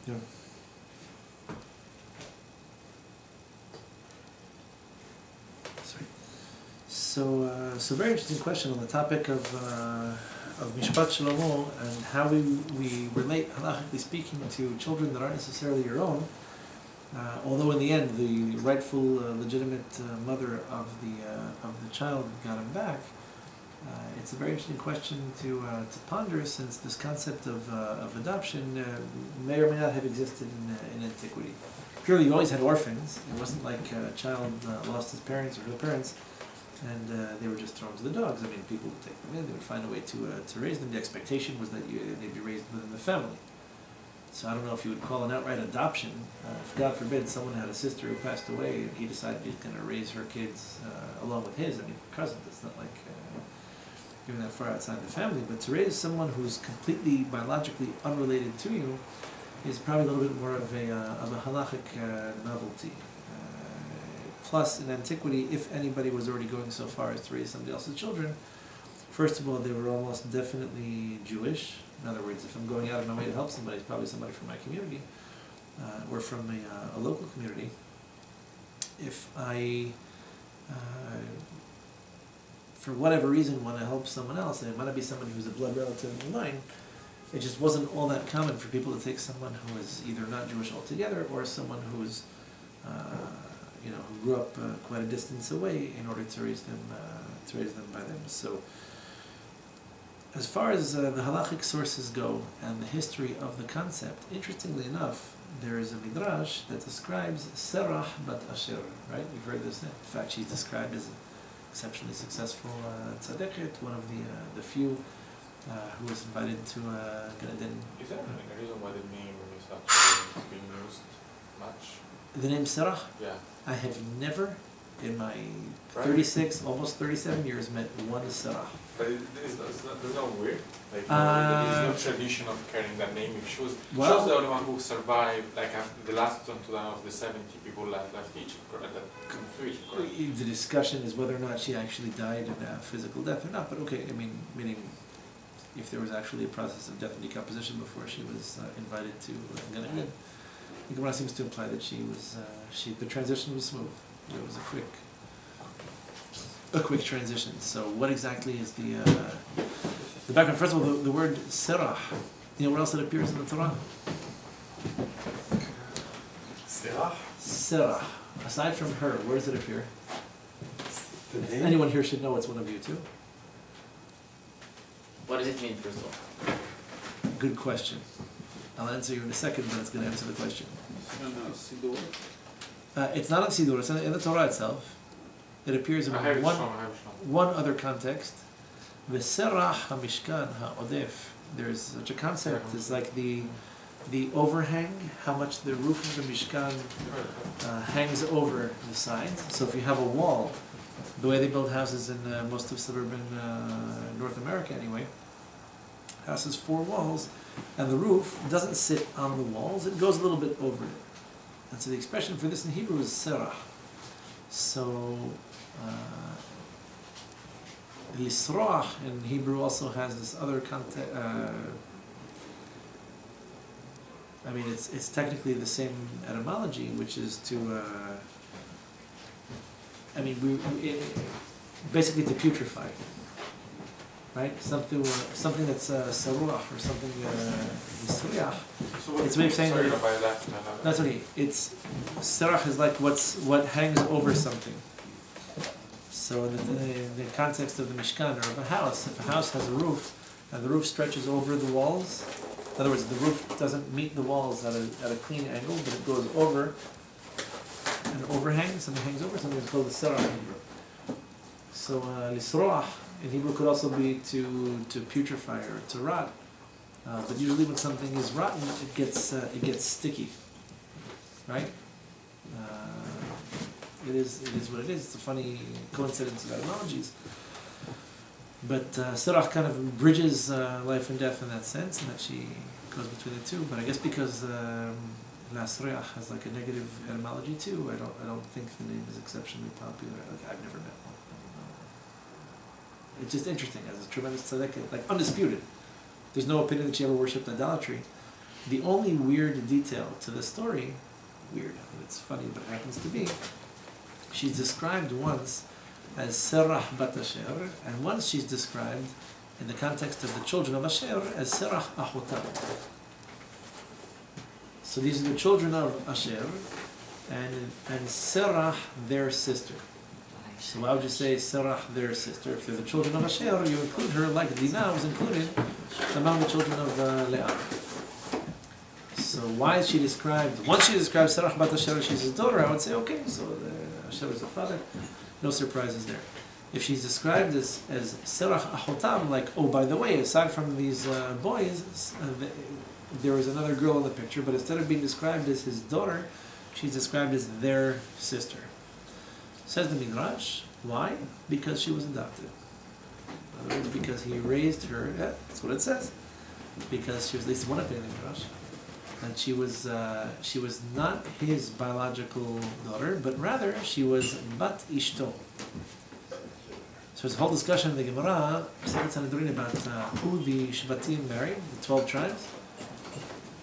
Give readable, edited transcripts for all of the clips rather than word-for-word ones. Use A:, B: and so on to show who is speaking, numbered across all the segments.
A: Yeah. So very interesting question on the topic of Mishpat Shlomo and how we relate, halachically speaking, to children that aren't necessarily your own. Although in the end, the rightful, legitimate mother of the child got him back. It's a very interesting question to ponder, since this concept of adoption may or may not have existed in antiquity. Purely, you always had orphans. It wasn't like a child lost his parents or her parents, and they were just thrown to the dogs. I mean, people would take them in, they would find a way to raise them. The expectation was that they'd be raised within the family. So I don't know if you would call an outright adoption. If God forbid someone had a sister who passed away and he decided he's going to raise her kids along with his. I mean, cousins, it's not like even that far outside the family. But to raise someone who's completely biologically unrelated to you is probably a little bit more of a halakhic novelty. Plus, in antiquity, if anybody was already going so far as to raise somebody else's children, first of all, they were almost definitely Jewish. In other words, if I'm going out of my way to help somebody, it's probably somebody from my community or from a local community. If I, for whatever reason, want to help someone else, and it might not be somebody who's a blood relative of mine, it just wasn't all that common for people to take someone who is either not Jewish altogether or someone who's, who grew up quite a distance away in order to raise them by them. So, as far as the halakhic sources go and the history of the concept, interestingly enough, there is a midrash that describes Serah bat Asher, right? You've heard this. In fact, she's described as an exceptionally successful tzaddiket, one of the few who was invited to Gan Eden.
B: Is there any reason why the name is actually being used much?
A: The name Serah?
B: Yeah.
A: I have never, in my 36, almost 37 years, met one Serah.
B: But it's not weird. Like, there is no tradition of carrying that name. If she was the only one who survived, like after the last one of the 70 people left Egypt,
A: The discussion is whether or not she actually died in a physical death or not. But okay, I mean, meaning if there was actually a process of death and decomposition before she was invited to Gan Eden. The Gemara seems to imply that the transition was smooth. It was a quick transition. So what exactly is the background? First of all, the word Serah. You know where else it appears in the Torah?
B: Serah?
A: Serah. Aside from her, where does it appear? Anyone here should know it's one of you too.
C: What does it mean, first of all?
A: Good question. I'll answer you in a second, but it's going to answer the question. It's not in Sidur, it's in the Torah itself. It appears in one other context. V'serah hamishkan ha'odef. There's such a concept. It's like the overhang, how much the roof of the Mishkan hangs over the sides. So if you have a wall, the way they build houses in most of suburban North America anyway, house has 4 walls, and the roof doesn't sit on the walls, it goes a little bit over it. And so the expression for this in Hebrew is serah. So, lisroah in Hebrew also has this other context. I mean, it's technically the same etymology, which is to, basically to putrefy. Right? Something that's saruah or something yisriah.
B: So
A: it's a way of saying that's okay. It's serach is like what hangs over something. So in the context of the Mishkan or of a house, if a house has a roof and the roof stretches over the walls, in other words, the roof doesn't meet the walls at a clean angle, but it goes over and overhangs, something hangs over something. It's called the serach in Hebrew. So lisroah in Hebrew could also be to putrefy or to rot, but usually when something is rotten, it gets sticky, right? It is what it is. It's a funny coincidence of etymologies, but Serach kind of bridges life and death in that sense, and that she goes between the two. But I guess because Nasriach has like a negative etymology too, I don't think the name is exceptionally popular. Like I've never met one. It's just interesting as a tremendous tzaddiket, like undisputed. There's no opinion that she ever worshipped idolatry, The only weird detail to the story, weird, it's funny, but it happens to be, she's described once as Serah bat Asher, and once she's described in the context of the children of Asher as Serah achotam. So these are the children of Asher, and Serah their sister. So why would you say Serah their sister? If they're the children of Asher, you include her like Dinah was included among the children of Leah. So why is she described? Once she describes Serah bat Asher, she's his daughter. I would say okay. So Asher is the father. No surprises there. If she's described as Serah achotam, like oh by the way, aside from these boys, there was another girl in the picture, but instead of being described as his daughter, she's described as their sister. Says the Midrash, why? Because she was adopted. In other words, because he raised her, yeah, that's what it says. Because she was, at least one opinion in the Midrash, and she was not his biological daughter, but rather she was Bat Ishto. So there's a whole discussion in the Gemara, about who the Shvatim married, the 12 tribes.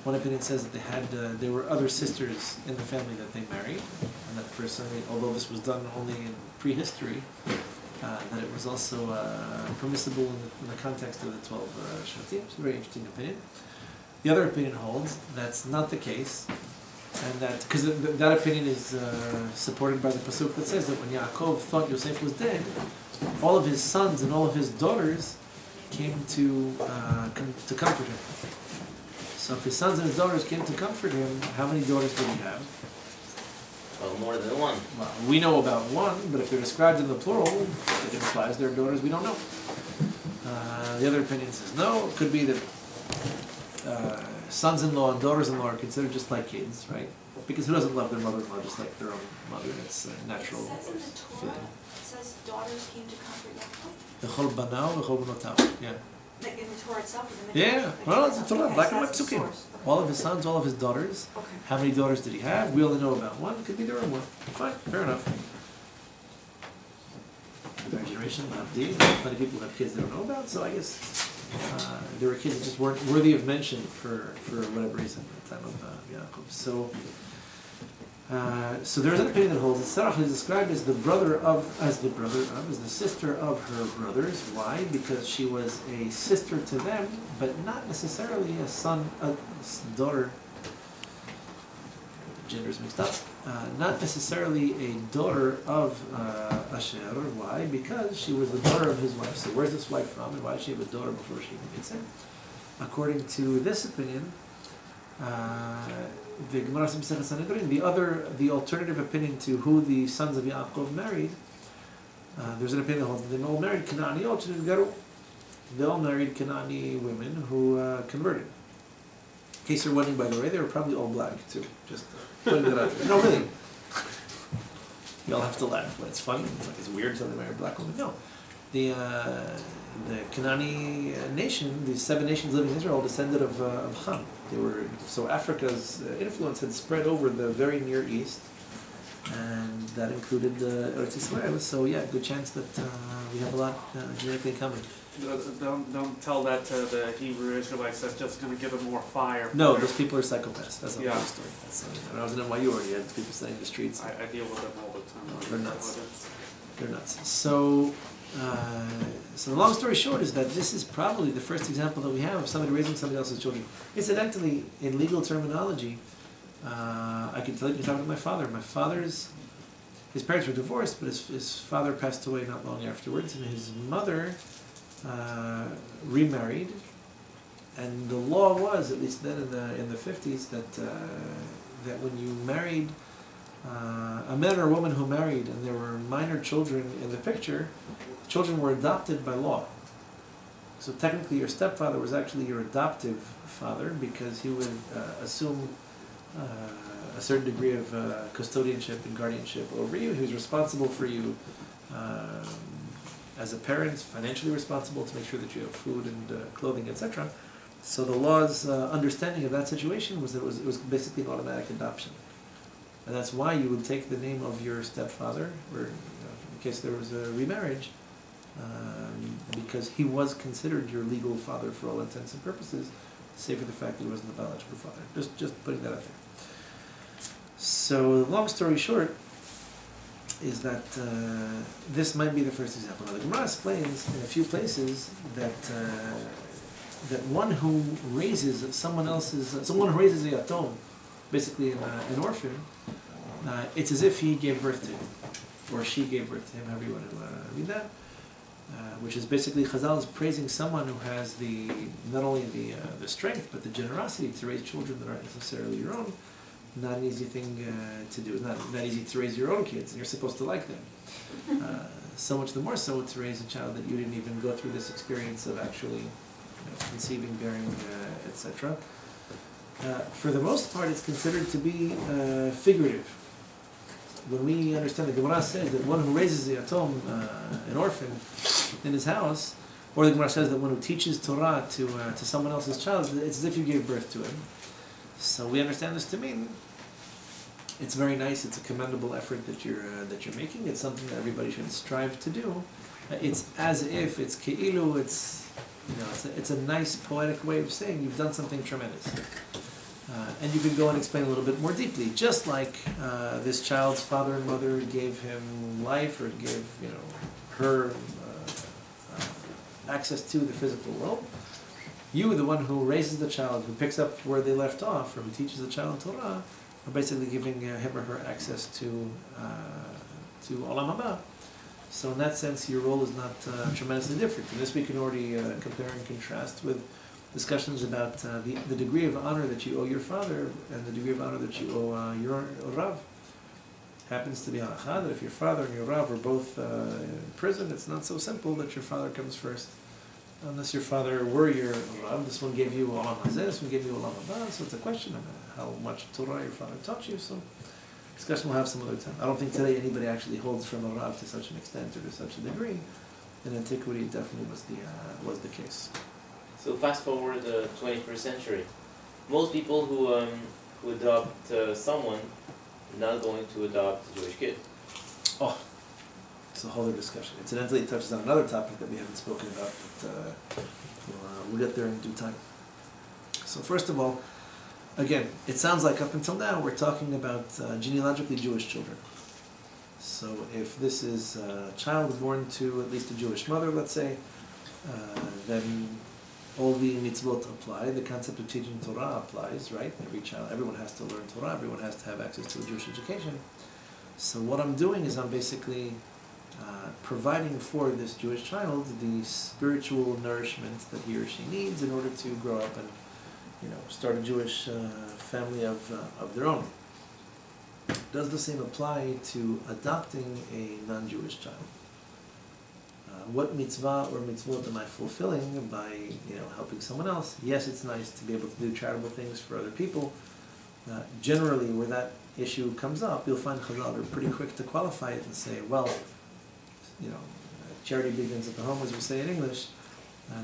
A: One opinion says that there were other sisters in the family that they married, and that for some reason, although this was done only in prehistory, that it was also permissible in the context of the 12 Shvatim. It's a very interesting opinion. The other opinion holds that's not the case, and that because that opinion is supported by the pasuk that says that when Yaakov thought Yosef was dead, all of his sons and all of his daughters came to comfort him. So if his sons and his daughters came to comfort him, how many daughters did he have?
C: Well, more than one.
A: Well, we know about one, but if they're described in the plural, it implies they're daughters we don't know. The other opinion says no, it could be that sons-in-law and daughters-in-law are considered just like kids, right? Because who doesn't love their mother-in-law just like their own mother? It's a natural feeling.
D: It says daughters came to comfort Yaakov.
A: V'chol banao, v'chol banotav. Yeah.
D: Like in the Torah itself, or the Midrash?
A: Yeah, well, it's the Torah,
D: Okay,
A: black
D: so
A: and white
D: that's the
A: psukim.
D: source. Okay.
A: All of his sons, all of his daughters.
D: Okay.
A: How many daughters did he have? We only know about one. Could be there were more. Fine, fair enough. Third generation, Abdi. Plenty of people have kids they don't know about, so I guess there were kids that just weren't worthy of mention for whatever reason at the time of Yaakov. So there's an opinion that holds that Sarah is described as the sister of her brothers. Why? Because she was a sister to them, but not necessarily a daughter. Genders mixed up. Not necessarily a daughter of Asher. Why? Because she was the daughter of his wife. So where's this wife from, and why did she have a daughter before she even gets in? According to this opinion, the Gemara says in Sanhedrin, the alternative opinion to who the sons of Yaakov married, there's an opinion that holds that they all married Canaaniot and they all married Canaani women who converted. In case you're wondering, by the way, they were probably all black too. Just putting that out there. No, really. You all have to laugh, but it's funny. It's like it's weird until they marry a black woman. No, the Canaani nation, the 7 nations living in Israel, descended of Ham. So Africa's influence had spread over the very Near East, and that included Eretz Yisrael. So yeah, good chance that we have a lot genetically in common.
E: Don't tell that to the Hebrew Israelites. That's just going to give them more fire.
A: No, those people are psychopaths. That's not
E: Yeah.
A: the story. When I was in NYU already, had people staying in the streets.
E: I deal with them all the time.
A: They're nuts. They're nuts. So the long story short is that this is probably the first example that we have of somebody raising somebody else's children. Incidentally, in legal terminology, I can tell you, talking to my father. His parents were divorced, but his father passed away not long afterwards, and his mother remarried. And the law was, at least then in the 50s, that when you married a man or a woman who married and there were minor children in the picture, children were adopted by law. So technically your stepfather was actually your adoptive father because he would assume a certain degree of custodianship and guardianship over you. He was responsible for you as a parent, financially responsible to make sure that you have food and clothing, etc. So the law's understanding of that situation was that it was basically an automatic adoption. And that's why you would take the name of your stepfather, or in case there was a remarriage, because he was considered your legal father for all intents and purposes save for the fact that he wasn't the biological father. Just putting that out there. So, long story short, is that this might be the first example. Now, the Gemara explains in a few places that that one who raises someone who raises a yatom, basically an orphan, it's as if he gave birth to him, or she gave birth to him, however you want to read that. Which is basically Chazal is praising someone who has not only the strength but the generosity to raise children that aren't necessarily your own. Not an easy thing to do. It's not easy to raise your own kids, and you're supposed to like them. So much the more so to raise a child that you didn't even go through this experience of actually conceiving, bearing, etc. For the most part, it's considered to be figurative. When we understand, the Gemara says that one who raises a yatom, an orphan, in his house, or the Gemara says that one who teaches Torah to someone else's child, it's as if you gave birth to him. So we understand this to mean it's very nice. It's a commendable effort that you're making. It's something that everybody should strive to do. It's as if it's keilu. It's a nice poetic way of saying you've done something tremendous. And you could go and explain a little bit more deeply, just like this child's father and mother gave him life, or gave her access to the physical world. You, the one who raises the child, who picks up where they left off, or who teaches the child Torah, are basically giving him or her access to Olam Haba. So in that sense, your role is not tremendously different. And this we can already compare and contrast with discussions about the degree of honor that you owe your father and the degree of honor that you owe your Rav. Happens to be halakha that if your father and your Rav are both in prison, it's not so simple that your father comes first. Unless your father were your Rav, this one gave you Olam Hazeh, this one gave you Olam Haba, so it's a question of how much Torah your father taught you, so discussion we'll have some other time. I don't think today anybody actually holds from a Rav to such an extent or to such a degree. In antiquity, it definitely was the case.
C: So fast forward the 21st century. Most people who adopt someone are not going to adopt a Jewish kid.
A: Oh, it's a whole other discussion. Incidentally, it touches on another topic that we haven't spoken about, but we'll get there in due time. So first of all, again, it sounds like up until now we're talking about genealogically Jewish children. So if this is a child born to at least a Jewish mother, let's say, then all the mitzvot apply. The concept of teaching Torah applies, right? Everyone has to learn Torah. Everyone has to have access to a Jewish education. So what I'm doing is I'm basically providing for this Jewish child the spiritual nourishment that he or she needs in order to grow up and, start a Jewish family of their own. Does the same apply to adopting a non-Jewish child? What mitzvah or mitzvot am I fulfilling by helping someone else? Yes, it's nice to be able to do charitable things for other people. Generally, where that issue comes up, you'll find Chazal are pretty quick to qualify it and say, well, charity begins at the home, as we say in English.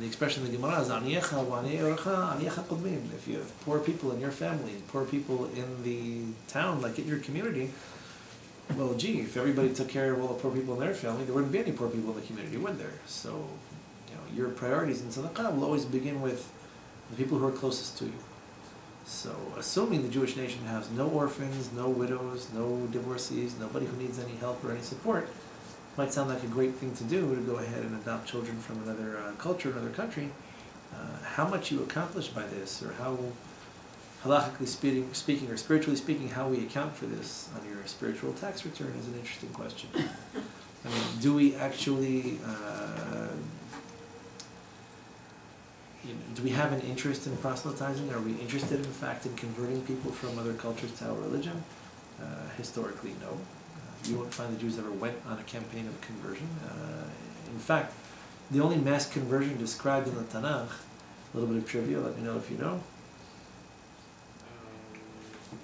A: The expression in the Gemara is "Aniyecha v'aniyei orecha, aniyecha kodmim." If you have poor people in your family, poor people in the town, like in your community, well, gee, if everybody took care of all the poor people in their family, there wouldn't be any poor people in the community, would there? So, your priorities in tzedakah will always begin with the people who are closest to you. So, assuming the Jewish nation has no orphans, no widows, no divorcees, nobody who needs any help or any support, might sound like a great thing to do, to go ahead and adopt children from another culture, another country. How much you accomplish by this, or how halachically speaking, or spiritually speaking, how we account for this on your spiritual tax return is an interesting question. I mean, do we actually, do we have an interest in proselytizing? Are we interested, in fact, in converting people from other cultures to our religion? Historically, no. You won't find the Jews ever went on a campaign of conversion. In fact, the only mass conversion described in the Tanakh, a little bit of trivia, let me know if you know.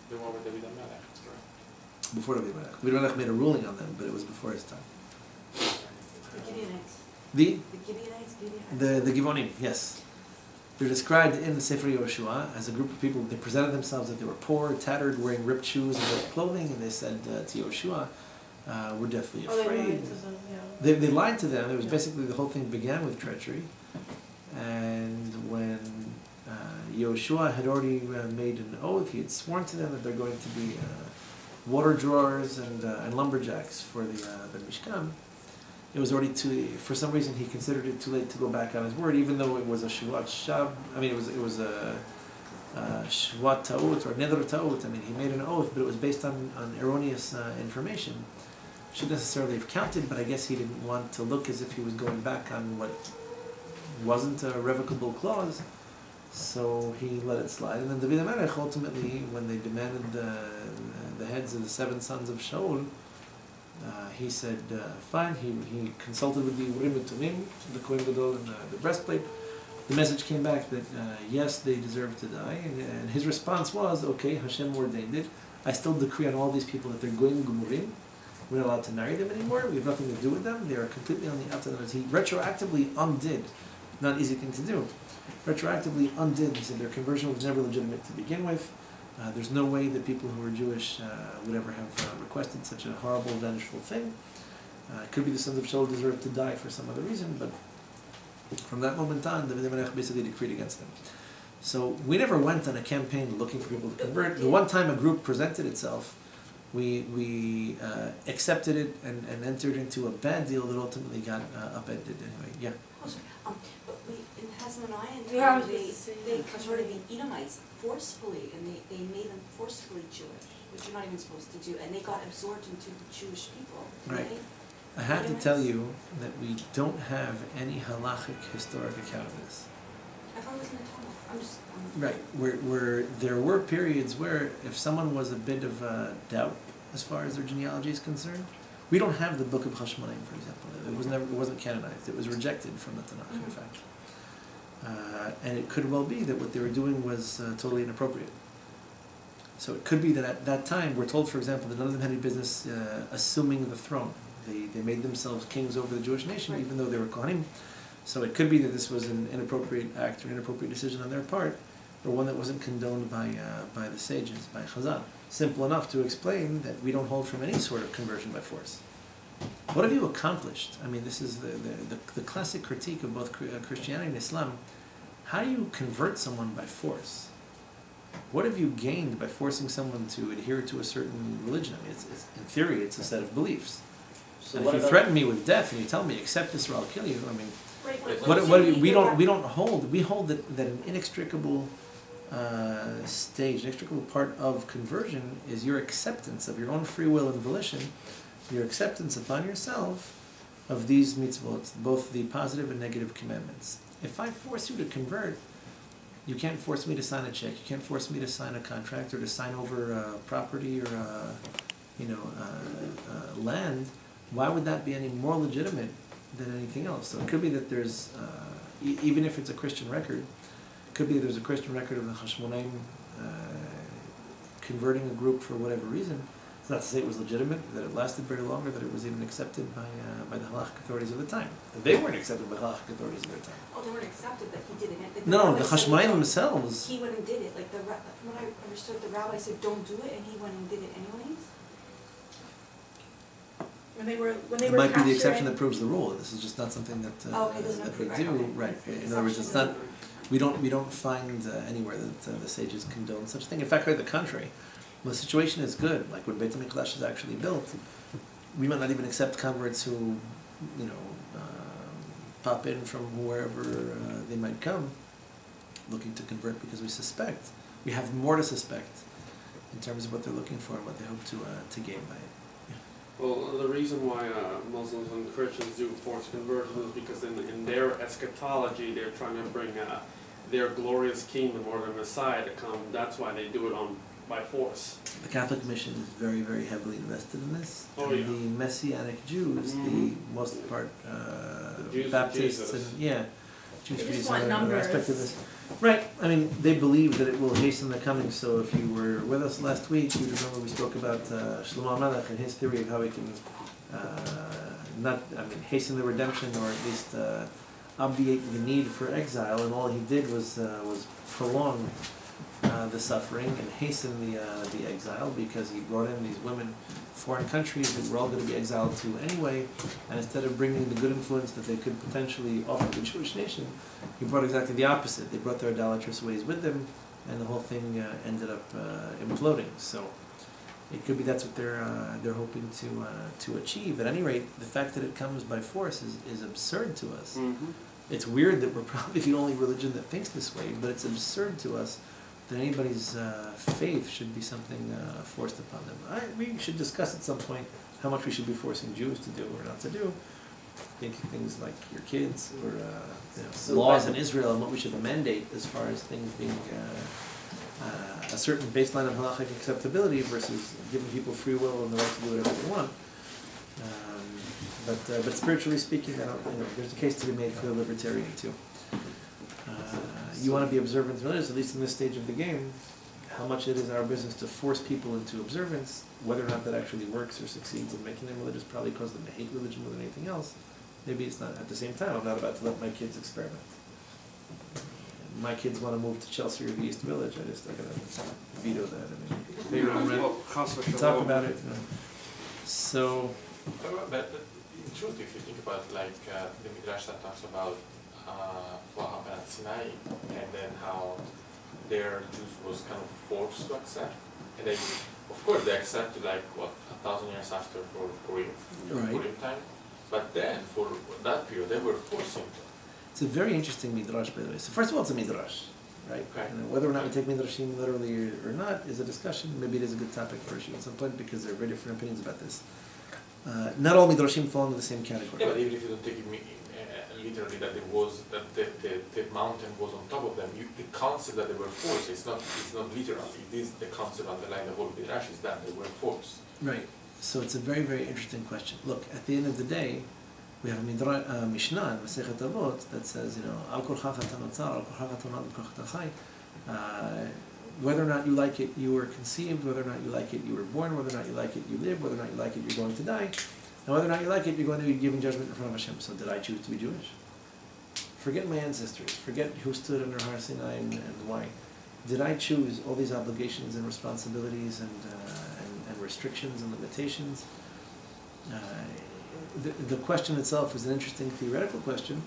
B: The one with David HaMelech, that's correct.
A: Before David HaMelech. David HaMelech made a ruling on them, but it was before his time.
D: The Gibeonites.
A: The
D: Gibeonites?
A: The Givonim, yes. They're described in the Sefer Yoshua as a group of people. They presented themselves that they were poor, tattered, wearing ripped shoes and ripped clothing, and they said to Yoshua, we're deathly afraid. They lied to them. It was basically, the whole thing began with treachery. And when Yoshua had already made an oath. He had sworn to them that they're going to be water drawers and lumberjacks for the Mishkan. It was already for some reason he considered it too late to go back on his word, even though it was a Shuvat Shab. I mean, it was a Shuvat Ta'ut or Neder Ta'ut. I mean, he made an oath, but it was based on erroneous information. Should necessarily have counted, but I guess he didn't want to look as if he was going back on what wasn't a revocable clause, so he let it slide. And then David HaMelech ultimately, when they demanded the heads of the 7 sons of Shaul, he said, fine. He consulted with the Urim and Tumim, the Kohen Gadol and the breastplate. The message came back that yes, they deserve to die, and his response was, okay, Hashem ordained it. I still decree on all these people that they're Goyim Gemurim. We're not allowed to marry them anymore. We have nothing to do with them. They are completely on the outside. He retroactively undid, not an easy thing to do, retroactively undid. He said their conversion was never legitimate to begin with. There's no way that people who are Jewish would ever have requested such a horrible, vengeful thing. It could be the sons of Shaul deserved to die for some other reason, but from that moment on, David HaMelech basically decreed against them. So we never went on a campaign looking for people to convert. The one time a group presented itself, we accepted it and entered into a bad deal that ultimately got upended anyway. Yeah.
D: But in Hasmonayan,
F: Yeah, I was just saying
D: they
F: that.
D: converted the Edomites forcefully, and they made them forcefully Jewish, which you're not even supposed to do, and they got absorbed into the Jewish people.
A: Right. I have to tell you that we don't have any halachic historic account of this.
D: I thought it was in the Talmud. I'm just.
A: Right, where there were periods where if someone was a bit of doubt as far as their genealogy is concerned, we don't have the Book of Hashmonaim, for example. It wasn't canonized. It was rejected from the Tanakh, in fact. And it could well be that what they were doing was totally inappropriate. So it could be that at that time, we're told, for example, that none of them had any business assuming the throne. They made themselves kings over the Jewish nation,
D: Right.
A: even though they were Kohanim. So it could be that this was an inappropriate act or inappropriate decision on their part, or one that wasn't condoned by the sages, by Chazal. Simple enough to explain that we don't hold from any sort of conversion by force. What have you accomplished? I mean, this is the classic critique of both Christianity and Islam. How do you convert someone by force? What have you gained by forcing someone to adhere to a certain religion? I mean, it's in theory, it's a set of beliefs.
C: So
A: And
C: what
A: if you
C: about
A: threaten me with death and you tell me, accept this or I'll kill you, I mean,
C: Wait,
A: we don't hold that an inextricable stage, an inextricable part of conversion is your acceptance of your own free will and volition, your acceptance upon yourself of these mitzvot, both the positive and negative commandments. If I force you to convert, you can't force me to sign a check, you can't force me to sign a contract or to sign over property or land. Why would that be any more legitimate than anything else? So it could be that there's, even if it's a Christian record, it could be that there's a Christian record of the Hashmonaim converting a group for whatever reason. It's not to say it was legitimate, that it lasted very long, or that it was even accepted by the Halakhic authorities of the time. They weren't accepted by the Halakhic authorities of their time.
D: Oh, they weren't accepted, but he did it. Like,
A: No,
D: rabbi
A: the
D: said,
A: Hashmonaim
D: "Don't."
A: themselves.
D: He went and did it. Like from what I understood, the rabbi said, "Don't do it," and he went and did it anyways.
F: When they were
A: It might be the exception that proves the rule. This is just not something that
D: Okay, doesn't
A: that
D: approve,
A: they do.
D: right.
A: Right. In other words, it's not. We don't find anywhere that the sages condone such a thing. In fact, quite the contrary. When the situation is good, like when Beit HaMikdash is actually built, we might not even accept converts who, pop in from wherever they might come, looking to convert because we have more to suspect in terms of what they're looking for and what they hope to gain by it.
E: Well, the reason why Muslims and Christians do forced conversion is because in their eschatology, they're trying to bring their glorious kingdom or the Messiah to come. That's why they do it by force.
A: The Catholic mission is very, very heavily invested in this.
E: Oh,
A: and
E: yeah.
A: the Messianic Jews,
E: Mhm.
A: the most part
E: Jews for
A: Baptists
E: Jesus.
A: and Jews
F: They
A: for
F: just
A: Jesus
F: want
A: are
F: numbers.
A: aspect of this. Right. I mean, they believe that it will hasten the coming. So if you were with us last week, you remember we spoke about Shlomo HaMelech and his theory of how he can hasten the redemption, or at least obviate the need for exile. And all he did was prolong the suffering and hasten the exile, because he brought in these women, foreign countries that were all going to be exiled to anyway, and instead of bringing the good influence that they could potentially offer the Jewish nation, he brought exactly the opposite. They brought their idolatrous ways with them, and the whole thing ended up imploding. So it could be that's what they're hoping to achieve. At any rate, the fact that it comes by force is absurd to us.
E: Mm-hmm.
A: It's weird that we're probably the only religion that thinks this way, but it's absurd to us that anybody's faith should be something forced upon them. We should discuss at some point how much we should be forcing Jews to do or not to do. Thinking things like your kids or
C: So
A: laws
C: I-
A: in Israel and what we should mandate as far as things being a certain baseline of halakhic acceptability versus giving people free will and the right to do whatever they want. But spiritually speaking, there's a case to be made for the libertarian too. You want to be observant and religious, at least in this stage of the game. How much it is our business to force people into observance, whether or not that actually works or succeeds in making them religious, probably cause them to hate religion more than anything else. Maybe it's not. At the same time, I'm not about to let my kids experiment. My kids want to move to Chelsea or the East Village. I gotta veto that. I mean, maybe we'll talk about it. So.
B: But in truth, if you think about like the Midrash that talks about what happened at Sinai, and then how their Jews was kind of forced to accept, and they, of course, they accepted like what 1,000 years after for Purim,
A: Right.
B: Purim time, but then for that period they were forcing to.
A: It's a very interesting midrash, by the way. So first of all, it's a midrash, right?
B: Okay.
A: And whether or not we take midrashim literally or not is a discussion. Maybe it is a good topic for issue at some point because there are very different opinions about this. Not all midrashim fall into the same category.
B: Yeah, but even if you don't take it literally that it was that the mountain was on top of them, the concept that they were forced, it's not literal. It is the concept underlying the whole midrash is that they were forced.
A: Right. So it's a very, very interesting question. Look, at the end of the day, we have a Mishnah in Masechet Avot that says, Al korchach ata notzar, al korchach ata nolad, al korchach ata chai. Whether or not you like it, you were conceived. Whether or not you like it, you were born. Whether or not you like it, you live. Whether or not you like it, you're going to die. And whether or not you like it, you're going to be giving judgment in front of Hashem. So did I choose to be Jewish? Forget my ancestors. Forget who stood under Har Sinai and why. Did I choose all these obligations and responsibilities and restrictions and limitations? The question itself is an interesting theoretical question.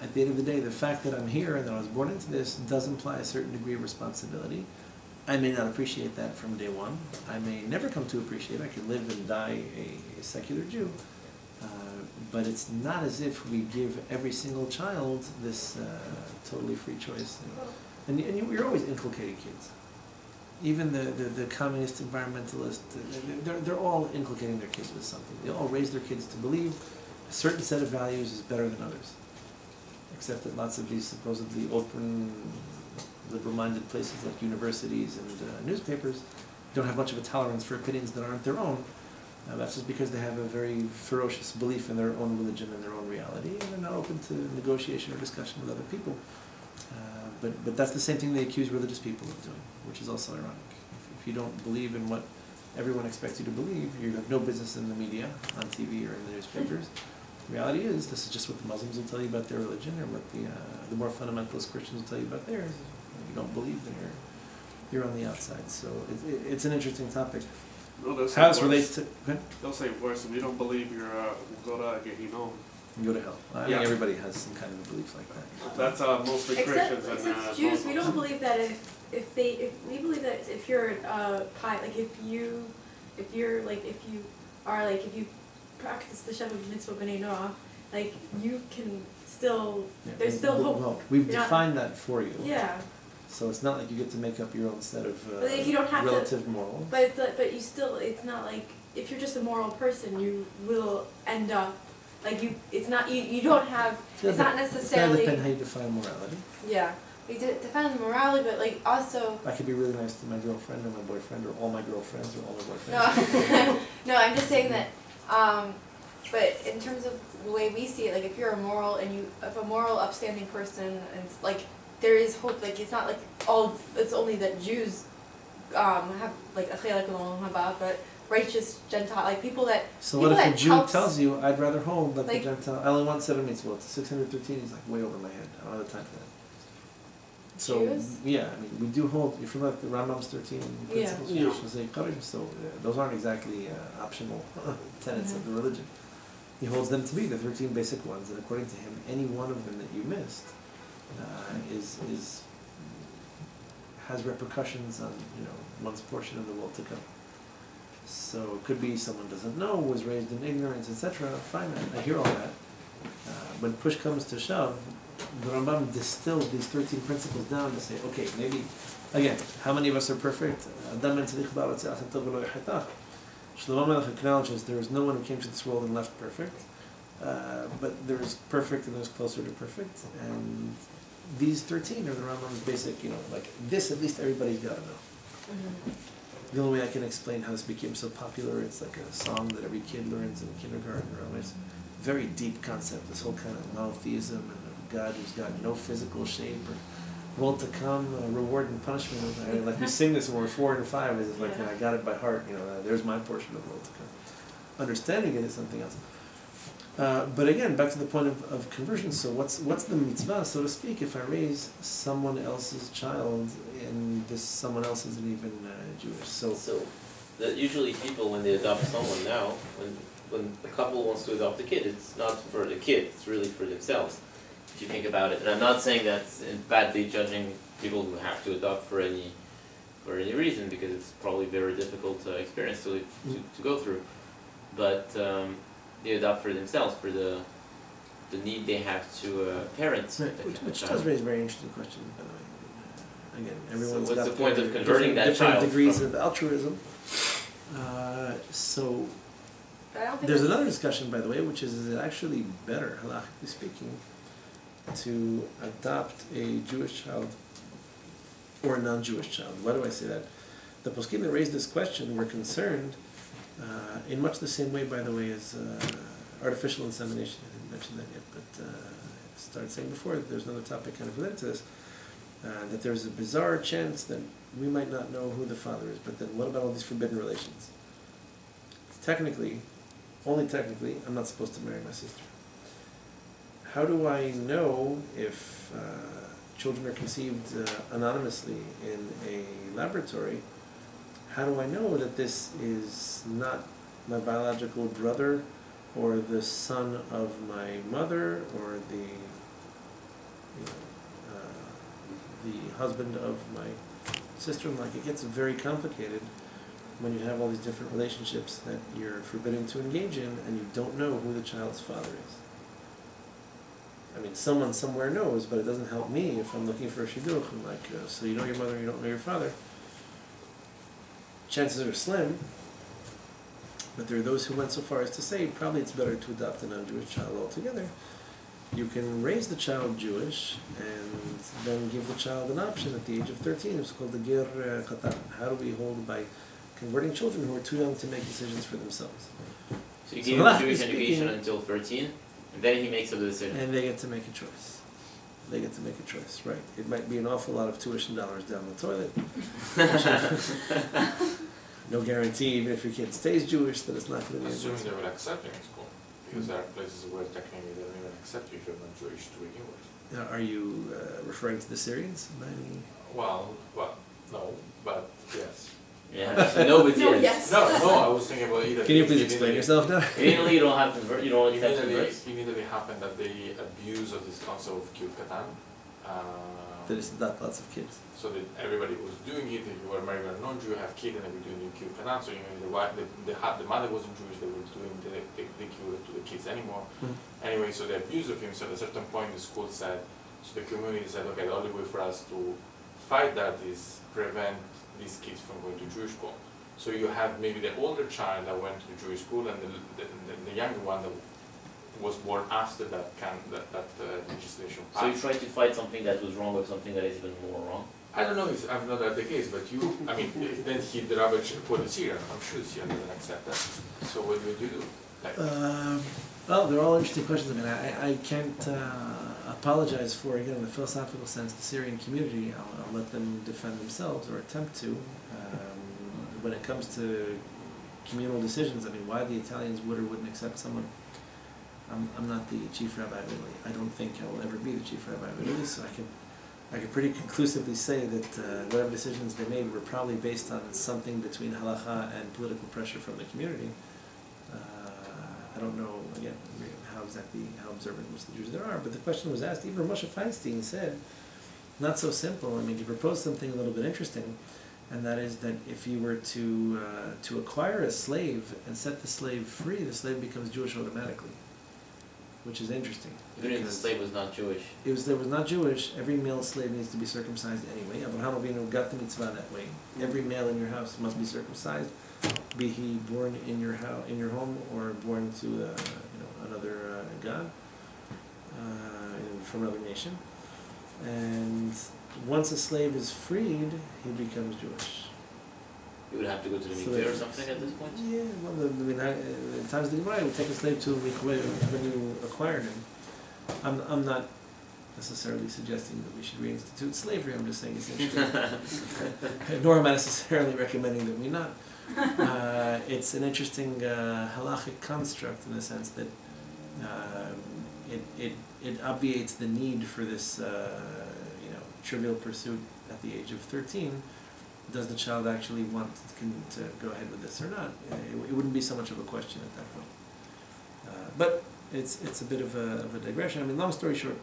A: At the end of the day, the fact that I'm here and that I was born into this does imply a certain degree of responsibility. I may not appreciate that from day one. I may never come to appreciate it. I could live and die a secular Jew. But it's not as if we give every single child this totally free choice. And you're always inculcating kids. Even the communist environmentalists, they're all inculcating their kids with something. They all raise their kids to believe a certain set of values is better than others. Except that lots of these supposedly open, liberal-minded places like universities and newspapers don't have much of a tolerance for opinions that aren't their own. That's just because they have a very ferocious belief in their own religion and their own reality, and they're not open to negotiation or discussion with other people. But that's the same thing they accuse religious people of doing, which is also ironic. If you don't believe in what everyone expects you to believe, you have no business in the media, on TV or in the newspapers. The reality is, this is just what the Muslims will tell you about their religion, or what the more fundamentalist Christians will tell you about theirs. If you don't believe, then you're on the outside. So it's an interesting topic.
E: No, they'll say
A: How this
E: worse.
A: relates to...
E: They'll say worse. If you don't believe you're go to Gehinnom.
A: You go to hell. I
E: Yeah.
A: think everybody has some kind of a belief like that.
E: That's mostly Christians and
F: Except Jews, we don't
E: Muslims.
F: believe that if we believe that if you're if you practice the ShaBa mitzvah b'nei Noach, like you can still there's still hope.
A: Well, we've
F: You're not-
A: defined that for you.
F: Yeah,
A: So it's not like you get to make up your own set of
F: But if you don't have to-
A: relative morals.
F: but you still, it's not like if you're just a moral person, you will end up like you. It's not you don't have. It's not
A: It's
F: necessarily.
A: gotta depend how you define morality.
F: Yeah, we define morality, but like also.
A: I could be really nice to my girlfriend or my boyfriend or all my girlfriends or all my boyfriends.
F: No, no, I'm just saying that, but in terms of the way we see it, like if you're a moral if a moral upstanding person, and it's like, there is hope, like it's not like it's only that Jews, have like a chelak l'olam haba, but righteous Gentile, like people that.
A: So what if a Jew
F: helps-
A: tells you, I'd rather hold like the
F: Like-
A: Gentile, I only want 7 mitzvot, it's 613, he's like way over my head, I don't have the time for that. So,
F: Jews?
A: yeah, I mean, we do hold, if you like the Rambam's 13 principles,
E: Yeah.
A: so those aren't exactly optional tenets of the religion. He holds them to be the 13 basic ones, and according to him, any one of them that you missed has repercussions on, one's portion of the world to come. So it could be someone doesn't know, was raised in ignorance, etc. Fine, I hear all that. When push comes to shove, the Rambam distilled these 13 principles down to say, okay, maybe, again, how many of us are perfect? Shlomo Melech acknowledges there is no one who came to this world and left perfect, but there's perfect and there's closer to perfect, and these 13 are the Rambam's basic, like this at least everybody's got to know. The only way I can explain how this became so popular, it's like a song that every kid learns in kindergarten, it's a very deep concept, this whole kind of monotheism and a God who's got no physical shape or world to come, reward and punishment. Like we sing this when we're 4 and 5, it's like I got it by heart, there's my portion of world to come. Understanding it is something else. But again, back to the point of conversion, so what's the mitzvah, so to speak, if I raise someone else's child and this someone else isn't even Jewish? So
C: Usually people, when they adopt someone now, when a couple wants to adopt a kid, it's not for the kid, it's really for themselves, if you think about it. And I'm not saying that's badly judging people who have to adopt for any reason, because it's probably very difficult experience to go through. But they adopt for themselves, for the need they have to parent.
A: Right, which does raise a very interesting question, by the way. Again, everyone's
C: what's
A: got
C: the point of converting that
A: different
C: child
A: degrees
C: from-
A: of altruism. So
F: But I don't think
A: there's
F: it's-
A: another discussion, by the way, which is it actually better, halakhically speaking, to adopt a Jewish child or a non-Jewish child? Why do I say that? The poskim that raised this question were concerned in much the same way, by the way, as artificial insemination. I didn't mention that yet, but I started saying before that there's another topic kind of related to this, that there's a bizarre chance that we might not know who the father is, but then what about all these forbidden relations? Technically, only technically, I'm not supposed to marry my sister. How do I know if children are conceived anonymously in a laboratory? How do I know that this is not my biological brother or the son of my mother or the husband of my sister-in-law? It gets very complicated when you have all these different relationships that you're forbidden to engage in and you don't know who the child's father is. I mean, someone somewhere knows, but it doesn't help me if I'm looking for a shidduch. I'm like, so you know your mother, you don't know your father. Chances are slim, but there are those who went so far as to say probably it's better to adopt a non-Jewish child altogether. You can raise the child Jewish and then give the child an option at the age of 13. It's called the Ger Chatan. How do we hold by converting children who are too young to make decisions for themselves?
C: So you give him a Jewish education until 13, and then he makes a decision.
A: And they get to make a choice. They get to make a choice, right. It might be an awful lot of tuition dollars down the toilet. No guarantee, even if your kid stays Jewish, that it's not going to be
B: Assuming they will accept you in school, because there are places where technically they don't even accept you if you're not Jewish to begin with.
A: Are you referring to the Syrians?
B: Well, no, but yes.
C: Yeah, so no, but
F: No,
C: yes.
F: yes.
B: No, I was thinking about either.
A: Can you please explain yourself now?
C: Immediately you don't have convert, you don't accept converts.
B: Immediately happened that they abuse of this concept of kibbutz katan.
A: That is not lots of kids.
B: So that everybody was doing it. If you were married or non-Jew, have kid, and they were doing the kibbutz katan. So the wife, the mother wasn't Jewish. They were doing the kibbutz to the kids anymore.
A: Mm-hmm.
B: Anyway, so they abused of him. So at a certain point, the school said, so the community said, okay, the only way for us to fight that is prevent these kids from going to Jewish school. So you have maybe the older child that went to the Jewish school, and the younger one that was born after that legislation passed.
C: So you try to fight something that was wrong with something that is even more wrong?
B: I don't know if that's the case, but then the rabbi put it here. I'm sure the Syrian doesn't accept that. So what would you do?
A: Well, they're all interesting questions. I mean, I can't apologize for, again, in the philosophical sense, the Syrian community. I'll let them defend themselves or attempt to. When it comes to communal decisions, I mean, why the Italians would or wouldn't accept someone. I'm not the chief rabbi of Italy. I don't think I will ever be the chief rabbi of Italy, so I can I could pretty conclusively say that whatever decisions they made were probably based on something between halacha and political pressure from the community. I don't know, again, how observant most of the Jews there are, but the question was asked, even Moshe Feinstein said, not so simple. I mean, he proposed something a little bit interesting, and that is that if you were to acquire a slave and set the slave free, the slave becomes Jewish automatically, which is interesting.
C: Even if the slave was not Jewish.
A: If the slave was not Jewish, every male slave needs to be circumcised anyway. Avraham Avinu got the mitzvah that way. Every male in your house must be circumcised, be he born in your house, in your home, or born to another god from another nation. And once a slave is freed, he becomes Jewish.
C: You would have to go to the
A: So
C: mikveh or something at this point?
A: Yeah, well, in times of the Gemara, we take a slave to a mikveh when you acquired him. I'm not necessarily suggesting that we should reinstitute slavery. I'm just saying it's interesting. Nor am I necessarily recommending that we not. It's an interesting Halakhic construct in the sense that it obviates the need for this trivial pursuit at the age of 13. Does the child actually want to go ahead with this or not? It wouldn't be so much of a question at that point. But it's a bit of a digression. I mean, long story short,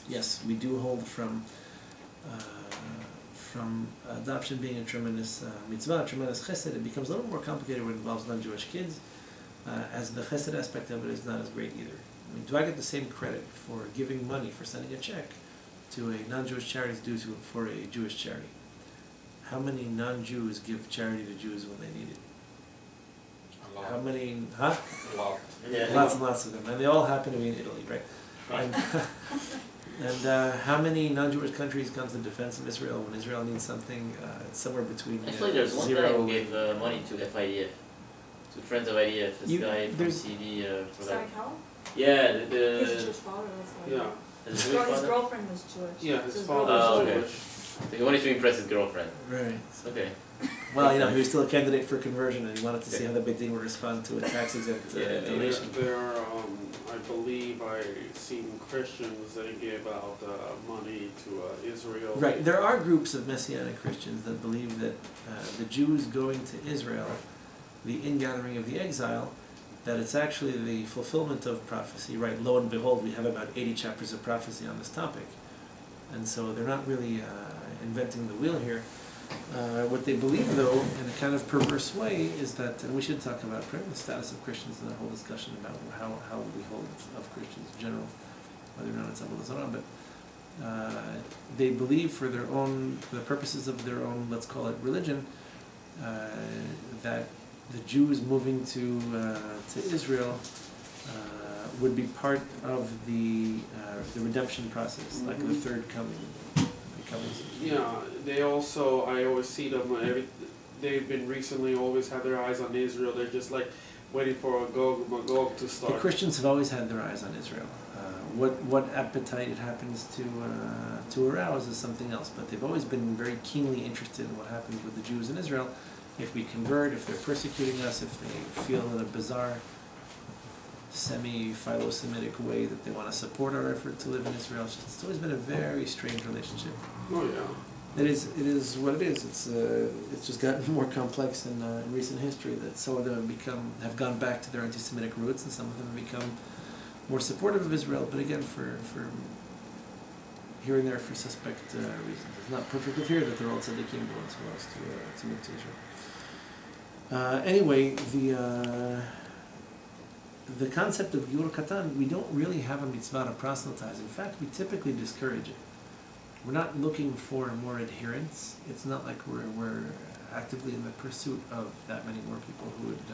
A: yes, we do hold from adoption being a tremendous mitzvah, a tremendous chesed. It becomes a little more complicated when it involves non-Jewish kids, as the chesed aspect of it is not as great either. I mean, do I get the same credit for giving money, for sending a check to a non-Jewish charity as do for a Jewish charity? How many non-Jews give charity to Jews when they need it?
B: A lot.
A: How many, huh?
B: A lot.
C: Yeah.
A: Lots and lots of them, and they all happen to be in Italy, right? And how many non-Jewish countries come to the defense of Israel when Israel needs something? Somewhere between
C: Actually, there's one guy
A: zero.
C: who gave money to FIDF, to Friends of IDF, this guy from
A: there's-
C: CD,
D: Sorry, how?
C: Yeah,
D: He's a
C: the
D: Jewish father, that's why.
E: Yeah,
C: his
D: His
C: Jewish father?
D: girlfriend was Jewish.
E: yeah,
D: So
E: his
D: girlfriend
E: father's
C: Oh,
D: was
C: okay.
E: Jewish.
C: So he wanted to impress his girlfriend.
A: Right.
C: Okay.
A: Well, he was still a candidate for conversion, and he wanted to see how the Beit Din would respond to a tax-exempt
C: Yeah,
A: donation.
E: There are, I believe I seen Christians that give out money to Israel.
A: Right. There are groups of Messianic Christians that believe that the Jews going to Israel, the ingathering of the exile, that it's actually the fulfillment of prophecy. Right. Lo and behold, we have about 80 chapters of prophecy on this topic, and so they're not really inventing the wheel here. What they believe, though, in a kind of perverse way, is that, and we should talk about the status of Christians in the whole discussion about how we hold of Christians in general, whether or not it's Avodah Zarah, but they believe for the purposes of their own, let's call it religion, that the Jews moving to Israel would be part of the redemption process, like the third coming.
E: Yeah, they also, I always see them, they've been recently always had their eyes on Israel. They're just like waiting for a Magog to
A: The
E: start.
A: Christians have always had their eyes on Israel. What appetite it happens to arouse is something else, but they've always been very keenly interested in what happens with the Jews in Israel. If we convert, if they're persecuting us, if they feel in a bizarre, semi-philo-Semitic way that they want to support our effort to live in Israel. It's always been a very strange relationship.
E: Oh yeah.
A: It is what it is. It's just gotten more complex in recent history. That some of them have gone back to their anti-Semitic roots, and some of them have become more supportive of Israel. But again, for here and there for suspect reasons. It's not perfectly clear that they're all tzaddikim, the ones who wants to move to Israel. Anyway, the concept of Giur Katan, we don't really have a mitzvah to proselytize. In fact, we typically discourage it. We're not looking for more adherents. It's not like we're actively in the pursuit of that many more people who would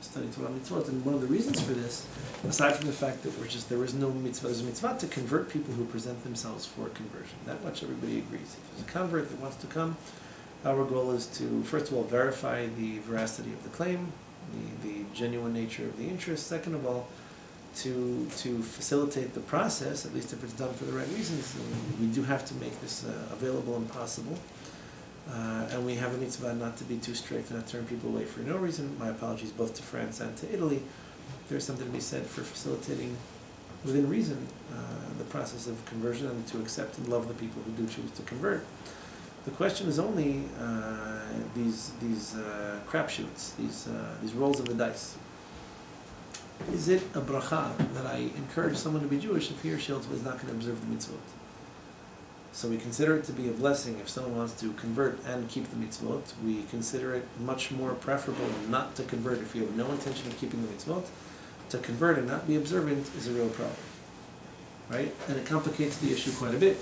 A: study Torah mitzvot. And one of the reasons for this, aside from the fact that there is no mitzvah, there's a mitzvah to convert people who present themselves for conversion. That much everybody agrees. If there's a convert that wants to come, our goal is to, first of all, verify the veracity of the claim, the genuine nature of the interest. Second of all, to facilitate the process, at least if it's done for the right reasons. We do have to make this available and possible. And we have a mitzvah not to be too strict and not turn people away for no reason. My apologies both to France and to Italy. There's something to be said for facilitating within reason, the process of conversion and to accept and love the people who do choose to convert. The question is only these crapshoots, these rolls of the dice. Is it a bracha that I encourage someone to be Jewish if he or she ultimately is not going to observe the mitzvot? So we consider it to be a blessing if someone wants to convert and keep the mitzvot. We consider it much more preferable not to convert if you have no intention of keeping the mitzvot. To convert and not be observant is a real problem, right? And it complicates the issue quite a bit.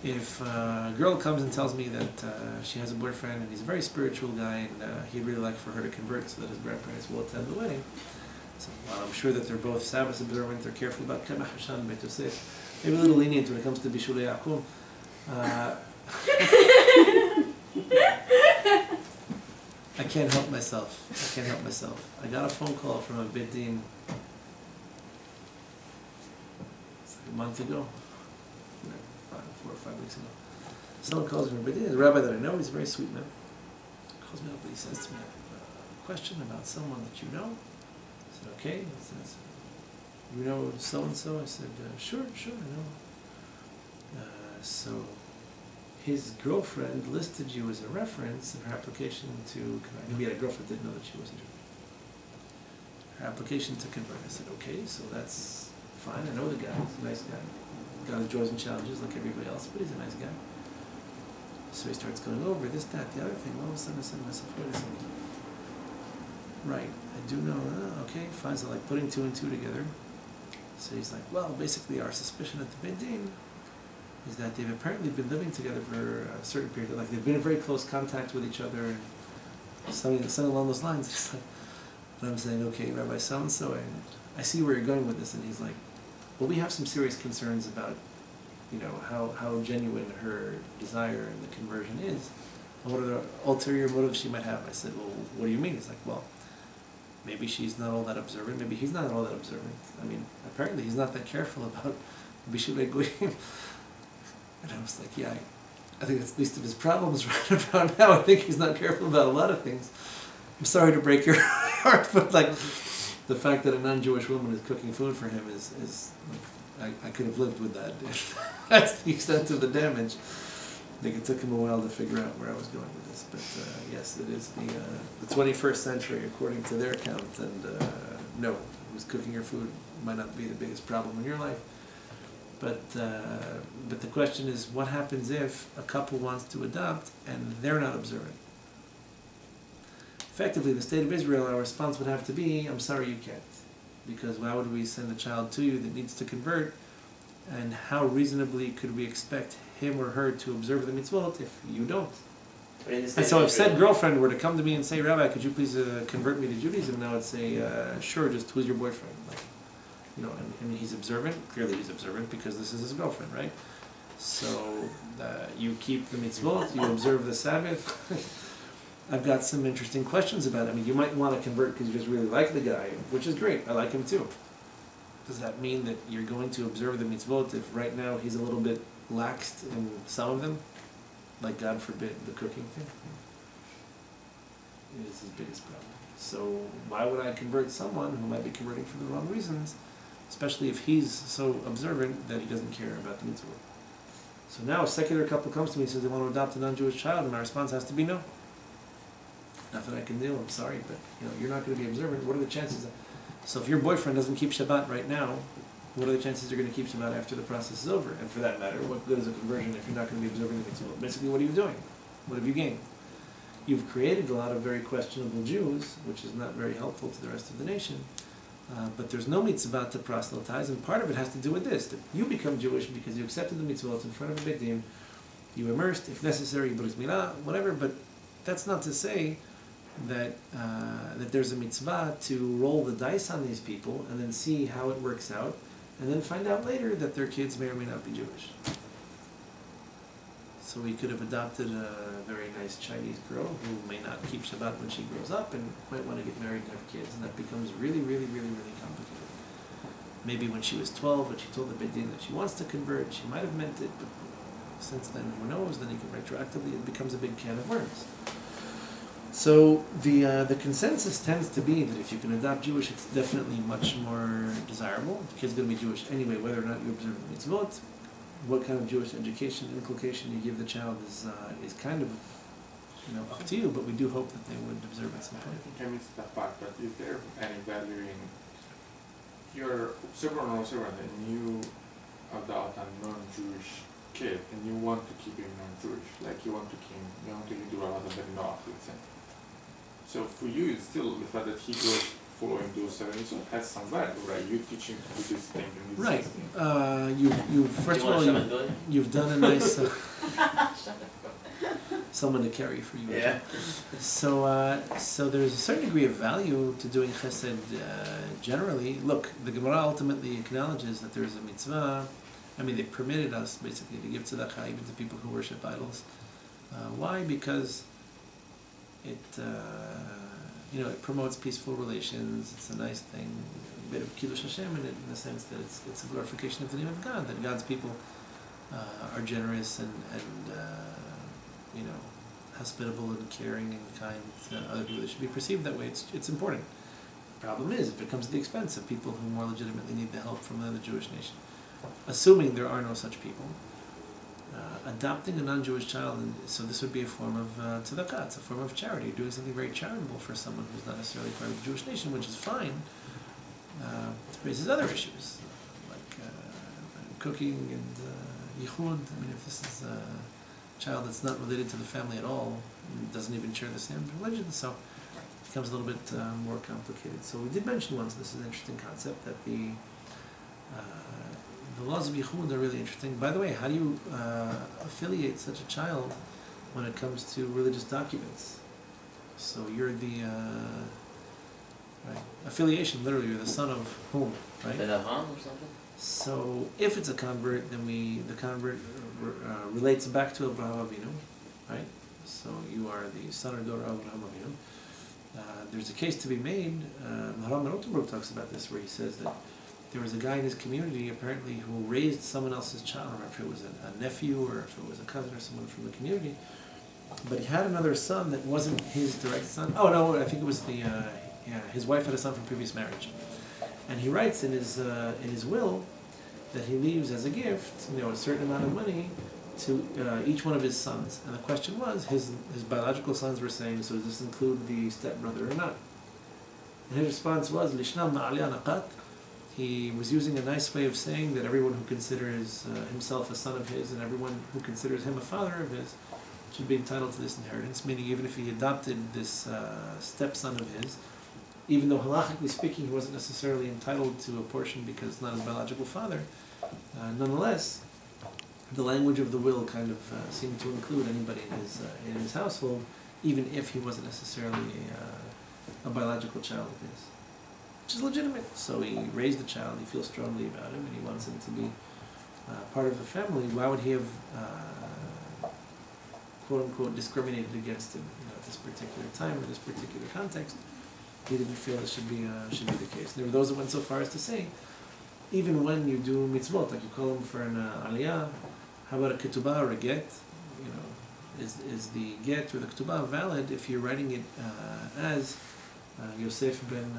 A: If a girl comes and tells me that she has a boyfriend and he's a very spiritual guy and he'd really like for her to convert so that his grandparents will attend the wedding, so while I'm sure that they're both Sabbath observant, they're careful about Kama Hashan Beit Yosef, maybe a little lenient when it comes to Bishulei Yaakov. I can't help myself. I got a phone call from a Beit Din a month ago, 4 or 5 weeks ago. Someone calls me from Beit Din, a rabbi that I know, he's a very sweet man. Calls me up and he says to me, I have a question about someone that you know. I said, okay. He says, you know so-and-so? I said, sure, I know. So his girlfriend listed you as a reference in her application to convert. I knew he had a girlfriend, didn't know that she wasn't Jewish. Her application to convert. I said, okay, so that's fine. I know the guy. He's a nice guy. Got his joys and challenges like everybody else, but he's a nice guy. So he starts going over this, that, the other thing. All of a sudden I said to myself, wait a second. Right, I do know, okay, fine, so like putting 2 and 2 together. So he's like, well, basically our suspicion at the Beit Din is that they've apparently been living together for a certain period, like they've been in very close contact with each other and something along those lines. Just like, and I'm saying, okay, Rabbi so-and-so, I see where you're going with this, and he's like, well, we have some serious concerns about, you know, how genuine her desire and the conversion is, and what are the ulterior motives she might have. I said, well, what do you mean? He's like, well, maybe she's not all that observant, maybe he's not all that observant. I mean, apparently he's not that careful about Bishulei Goyim. And I was like, yeah, I think that's least of his problems right about now. I think he's not careful about a lot of things. I'm sorry to break your heart, but like, the fact that a non-Jewish woman is cooking food for him is I could have lived with that. That's the extent of the damage. I think it took him a while to figure out where I was going with this, but yes, it is the 21st century according to their account, and no, who's cooking your food might not be the biggest problem in your life. But the question is, what happens if a couple wants to adopt and they're not observant? Effectively, the state of Israel, our response would have to be, I'm sorry you can't. Because why would we send a child to you that needs to convert? And how reasonably could we expect him or her to observe the mitzvot if you don't? And so if said girlfriend were to come to me and say, Rabbi, could you please convert me to Judaism? Now I would say, sure, just who's your boyfriend? Like, you know, and he's observant. Clearly he's observant because this is his girlfriend, right? So you keep the mitzvot, you observe the Sabbath. I've got some interesting questions about it. I mean, you might want to convert because you just really like the guy, which is great. I like him too. Does that mean that you're going to observe the mitzvot if right now he's a little bit laxed in some of them? Like, God forbid, the cooking thing? It is his biggest problem. So why would I convert someone who might be converting for the wrong reasons, especially if he's so observant that he doesn't care about the mitzvot? So now a secular couple comes to me and says they want to adopt a non-Jewish child, and my response has to be no. Nothing I can do, I'm sorry, but you know, you're not going to be observant. What are the chances? So if your boyfriend doesn't keep Shabbat right now, what are the chances you're going to keep Shabbat after the process is over? And for that matter, what good is a conversion if you're not going to be observing the mitzvot? Basically, what are you doing? What have you gained? You've created a lot of very questionable Jews, which is not very helpful to the rest of the nation. But there's no mitzvah to proselytize, and part of it has to do with this, that you become Jewish because you accepted the mitzvot in front of a Beit Din, you immersed, if necessary, bris milah, whatever, but that's not to say that there's a mitzvah to roll the dice on these people and then see how it works out, and then find out later that their kids may or may not be Jewish. So we could have adopted a very nice Chinese girl who may not keep Shabbat when she grows up and might want to get married and have kids, and that becomes really, really, really, really complicated. Maybe when she was 12 and she told the Beit Din that she wants to convert, she might have meant it, but since then, who knows? Then you can retroactively, it becomes a big can of worms. So the consensus tends to be that if you can adopt Jewish, it's definitely much more desirable. The kid's going to be Jewish anyway, whether or not you observe the mitzvot. What kind of Jewish education, inculcation you give the child is kind of, up to you. But we do hope that they would observe at some
B: I
A: point.
B: think I missed that part, but is there any value in your super or non-super and you adopt a non-Jewish kid and you want to keep him non-Jewish, like you want to do a lot of Beninoch, let's say. So for you, it's still the fact that he goes following those 7 years has some value, right? You teach him to do this thing and this
A: Right.
B: thing.
A: You first of all you've done a nice someone to carry for you.
C: Yeah.
A: So there's a certain degree of value to doing chesed generally. Look, the Gemara ultimately acknowledges that there's a mitzvah. I mean, they permitted us basically to give tzedakah even to people who worship idols. Why? Because it it promotes peaceful relations. It's a nice thing, a bit of kiddush Hashem in it, in the sense that it's a glorification of the name of God. That God's people are generous and hospitable and caring and kind to other people. They should be perceived that way. It's important. The problem is if it comes at the expense of people who more legitimately need the help from another Jewish nation. Assuming there are no such people, adopting a non-Jewish child, so this would be a form of tzedakah, it's a form of charity. You're doing something very charitable for someone who's not necessarily part of the Jewish nation, which is fine. It raises other issues, like cooking and yichud. I mean, if this is a child that's not related to the family at all, and doesn't even share the same religion, so it becomes a little bit more complicated. So we did mention once, this is an interesting concept, that the laws of Yichud are really interesting. By the way, how do you affiliate such a child when it comes to religious documents? So you're the affiliation. Literally, you're the son of whom, right?
C: Benaham or something?
A: So if it's a convert, then the convert relates back to Abraham Avinu, right? So you are the son or daughter of Abraham Avinu. There's a case to be made. Maharam Rotenberg talks about this, where he says that there was a guy in his community, apparently, who raised someone else's child. I don't know if it was a nephew or if it was a cousin or someone from the community. But he had another son that wasn't his direct son. Oh no, I think it was his wife had a son from previous marriage. And he writes in his will that he leaves as a gift, a certain amount of money to each one of his sons. And the question was, his biological sons were saying, so does this include the stepbrother or not? And his response was, Lishnam ma'alya naqat. He was using a nice way of saying that everyone who considers himself a son of his and everyone who considers him a father of his should be entitled to this inheritance, meaning even if he adopted this stepson of his, even though halachically speaking he wasn't necessarily entitled to a portion because it's not his biological father, nonetheless, the language of the will kind of seemed to include anybody in his household, even if he wasn't necessarily a biological child of his. Which is legitimate. So he raised the child, he feels strongly about him, and he wants him to be part of the family. Why would he have, quote unquote, discriminated against him at this particular time or this particular context? He didn't feel this should be the case. And there were those that went so far as to say, even when you do mitzvot, like you call them for an aliyah, how about a ketubah or a get? Is the get or the ketubah valid if you're writing it as Yosef ben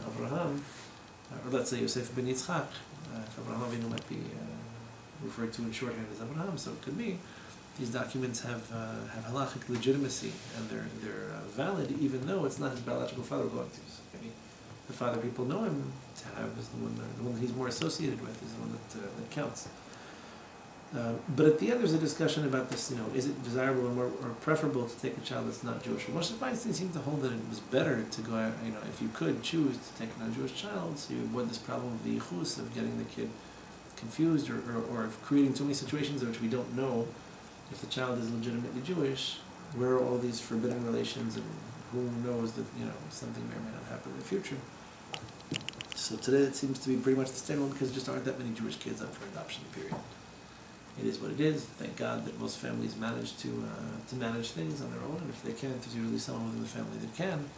A: Abraham, or let's say Yosef ben Yitzchak, if Abraham Avinu might be referred to in shorthand as Abraham, so it could be. These documents have halakhic legitimacy, and they're valid even though it's not his biological father going to. So maybe the father people know him to have is the one that he's more associated with, is the one that counts. But at the end, there's a discussion about this. Is it desirable or preferable to take a child that's not Jewish? Moshe Feinstein seemed to hold that it was better to go out. If you could choose to take a non-Jewish child, so you avoid this problem of the yichus, of getting the kid confused, or of creating too many situations in which we don't know if the child is legitimately Jewish. Where are all these forbidden relations, and who knows that something may or may not happen in the future? So today it seems to be pretty much the standard because there just aren't that many Jewish kids up for adoption. Period. It is what it is. Thank God that most families manage to manage things on their own, and if they can't, there's usually someone within the family that can.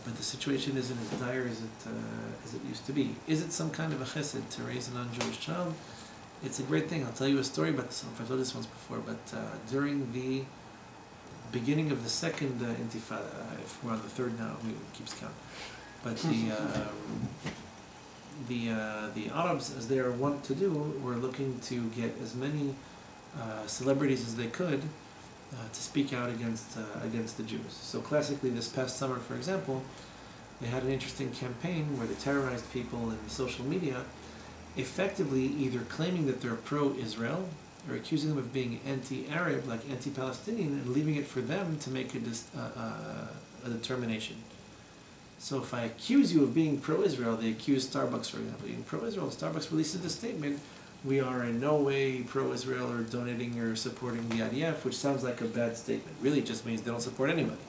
A: But the situation isn't as dire as it used to be. Is it some kind of a chesed to raise a non-Jewish child? It's a great thing. I'll tell you a story about this. I don't know if I've told this once before, but during the beginning of the second Intifada, if we're on the third now, who keeps count. But the Arabs, as they are wont to do, were looking to get as many celebrities as they could to speak out against the Jews. So classically, this past summer, for example, they had an interesting campaign where they terrorized people in social media, effectively either claiming that they're pro-Israel or accusing them of being anti-Arab, like anti-Palestinian, and leaving it for them to make a determination. So if I accuse you of being pro-Israel, they accuse Starbucks, for example, being pro-Israel. Starbucks releases a statement, we are in no way pro-Israel or donating or supporting the IDF, which sounds like a bad statement. Really, it just means they don't support anybody.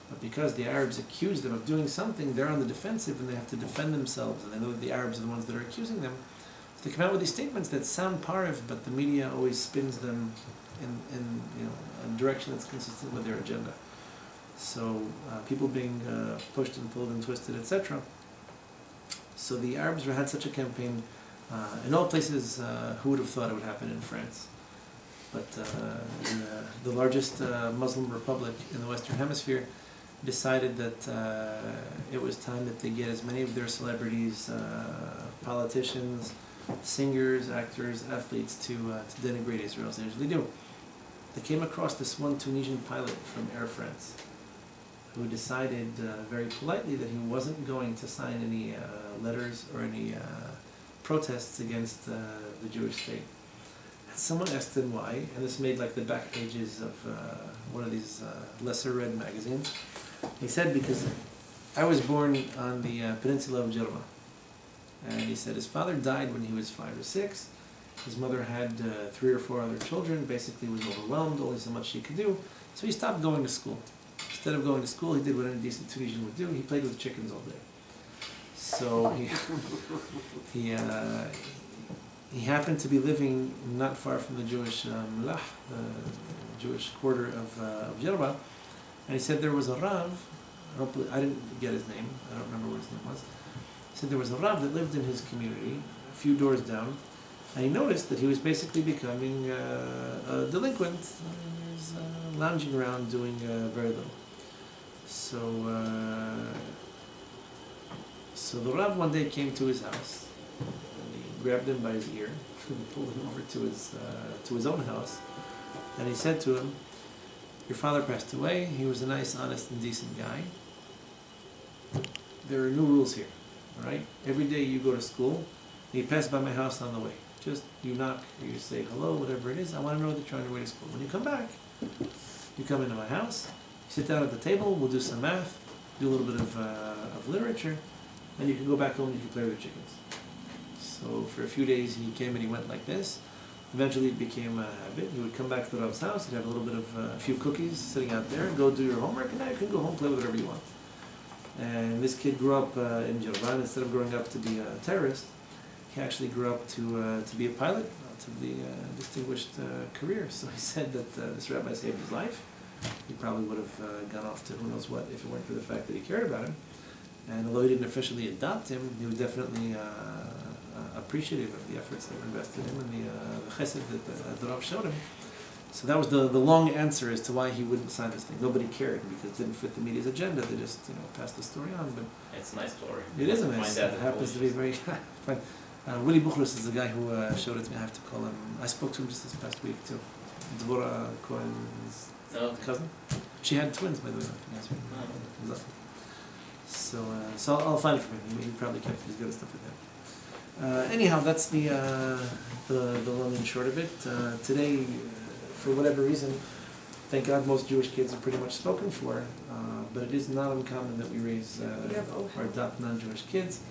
A: But because the Arabs accuse them of doing something, they're on the defensive and they have to defend themselves, and they know that the Arabs are the ones that are accusing them. So they come out with these statements that sound parv, but the media always spins them in a direction that's consistent with their agenda. So people being pushed and pulled and twisted, etc. So the Arabs had such a campaign in all places. Who would have thought it would happen in France? But the largest Muslim republic in the Western Hemisphere decided that it was time that they get as many of their celebrities, politicians, singers, actors, athletes to denigrate Israel as they usually do. They came across this one Tunisian pilot from Air France who decided very politely that he wasn't going to sign any letters or any protests against the Jewish state. And someone asked him why, and this made like the back pages of one of these lesser read magazines. He said, because I was born on the peninsula of Jerba. And he said his father died when he was 5 or 6. His mother had 3 or 4 other children, basically was overwhelmed, only so much she could do. So he stopped going to school. Instead of going to school, he did what any decent Tunisian would do. He played with chickens all day. So he happened to be living not far from the Jewish Mlah, the Jewish quarter of Jerba. And he said there was a Rav, I didn't get his name, I don't remember what his name was. He said there was a Rav that lived in his community, a few doors down, and he noticed that he was basically becoming a delinquent. He was lounging around doing very little. So the Rav one day came to his house, and he grabbed him by his ear, and pulled him over to his own house, and he said to him, your father passed away, he was a nice, honest, and decent guy. There are new rules here, all right? Every day you go to school, and you pass by my house on the way. Just, you knock, or you say hello, whatever it is, I want to know that you're on your way to school. When you come back, you come into my house, sit down at the table, we'll do some math, do a little bit of literature, and you can go back home and you can play with the chickens. So for a few days he came and he went like this. Eventually it became a habit. He would come back to the Rav's house, he'd have a little bit of a few cookies sitting out there, go do your homework, and now you can go home, play with whatever you want. And this kid grew up in Javan. Instead of growing up to be a terrorist, he actually grew up to be a pilot, a relatively distinguished career. So he said that this rabbi saved his life. He probably would have gone off to who knows what if it weren't for the fact that he cared about him. And although he didn't officially adopt him, he was definitely appreciative of the efforts that were invested in him and the chesed that the Rav showed him. So that was the long answer as to why he wouldn't sign this thing. Nobody cared because it didn't fit the media's agenda. They just passed the story on. But
C: It's a nice story.
A: it is a nice. It happens to be very fun. Willie Buchlos is the guy who showed it to me. I have to call him. I spoke to him just this past week too. Dvorah Cohen's cousin. She had twins, by the way. So I'll find it for him. He probably kept his good stuff with him. Anyhow, that's the long and short of it. Today, for whatever reason, thank God most Jewish kids are pretty much spoken for, but it is not uncommon that we raise or adopt non-Jewish kids.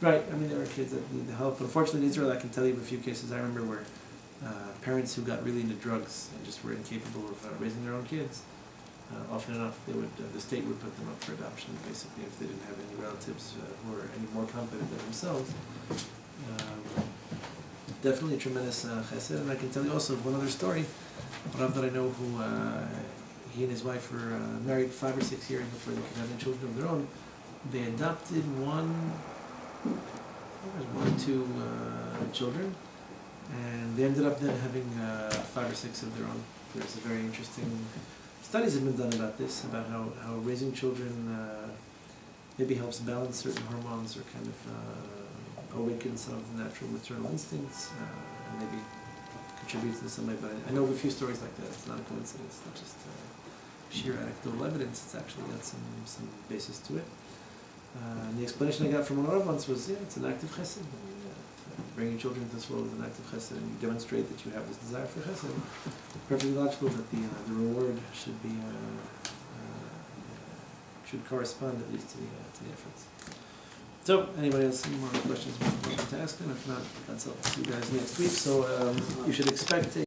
A: Right, I mean there are kids that need the help. Unfortunately in Israel I can tell you of a few cases I remember where parents who got really into drugs and just were incapable of raising their own kids. Often enough, the state would put them up for adoption, basically, if they didn't have any relatives who were any more competent than themselves. Definitely a tremendous chesed, and I can tell you also one other story. A Rav that I know who, he and his wife were married 5 or 6 years before they could have any children of their own. They adopted one or two children, and they ended up then having 5 or 6 of their own. There's a very interesting studies have been done about this, about how raising children maybe helps balance certain hormones or kind of awaken some of the natural maternal instincts and maybe contributes in some way. But I know of a few stories like that. It's not a coincidence, not just sheer anecdotal evidence. It's actually got some basis to it. And the explanation I got from one of once was, yeah, it's an act of chesed. Bringing children into this world is an act of chesed, and you demonstrate that you have this desire for chesed. Perfectly logical that the reward should be should correspond at least to the efforts. So, anybody else any more questions to ask them? If not, that's up to you guys next week. So you should expect